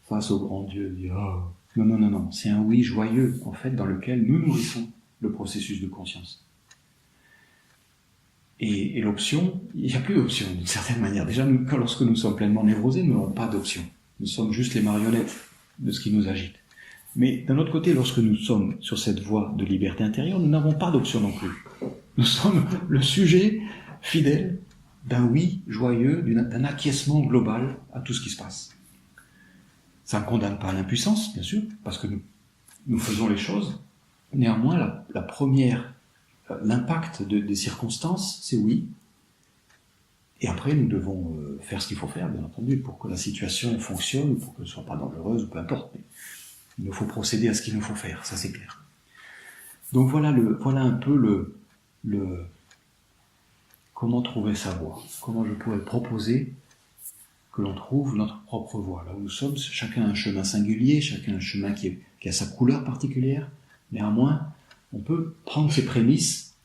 face au grand Dieu, dire oh. Non, c'est un oui joyeux en fait dans lequel nous nourrissons le processus de conscience. Et l'option, il n'y a plus d'option d'une certaine manière. Déjà, lorsque nous sommes pleinement névrosés, nous n'avons pas d'option. Nous sommes juste les marionnettes de ce qui nous agite. Mais d'un autre côté, lorsque nous sommes sur cette voie de liberté intérieure, nous n'avons pas d'option non plus. Nous sommes le sujet fidèle d'un oui joyeux, d'un acquiescement global à tout ce qui se passe. Ça ne condamne pas à l'impuissance, bien sûr, parce que nous faisons les choses. Néanmoins, la première, l'impact des circonstances, c'est oui. Et après, nous devons faire ce qu'il faut faire, bien entendu, pour que la situation fonctionne, pour qu'elle ne soit pas dangereuse, ou peu importe. Mais il nous faut procéder à ce qu'il nous faut faire, ça c'est clair. Donc voilà un peu comment trouver sa voie, comment je pourrais proposer que l'on trouve notre propre voie. Là où nous sommes, chacun a un chemin singulier, chacun a un chemin qui a sa couleur particulière. Néanmoins, on peut prendre ces prémices,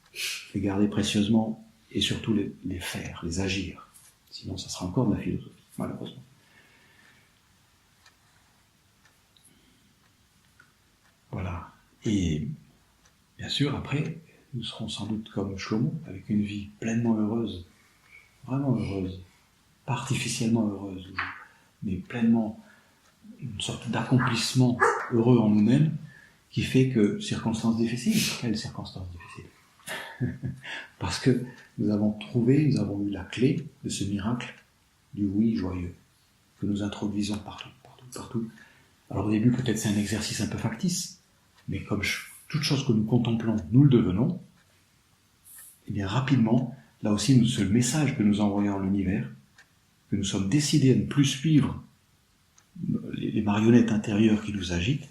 les garder précieusement et surtout les faire, les agir. Sinon, ça sera encore de la philosophie, malheureusement. Voilà. Et bien sûr, après, nous serons sans doute comme Shlomo, avec une vie pleinement heureuse, vraiment heureuse, pas artificiellement heureuse, mais pleinement une sorte d'accomplissement heureux en nous-mêmes, qui fait que circonstances difficiles, quelles circonstances difficiles? Parce que nous avons eu la clé de ce miracle du oui joyeux, que nous introduisons partout. Alors au début, peut-être c'est un exercice un peu factice, mais comme toute chose que nous contemplons, nous le devenons, et bien rapidement, là aussi, c'est le message que nous envoyons à l'univers, que nous sommes décidés à ne plus suivre les marionnettes intérieures qui nous agitent,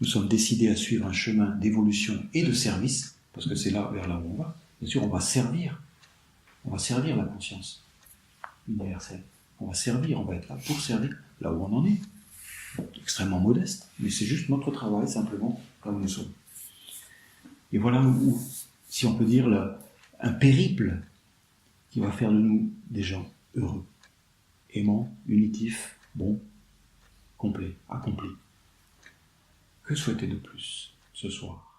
nous sommes décidés à suivre un chemin d'évolution et de service, parce que c'est vers là où on va. Bien sûr, on va servir la conscience universelle. On va être là pour servir là où on en est. Extrêmement modeste, mais c'est juste notre travail, simplement, là où nous sommes. Et voilà où, si on peut dire, un périple qui va faire de nous des gens heureux, aimants, unitifs, bons, complets, accomplis. Que souhaiter de plus ce soir ?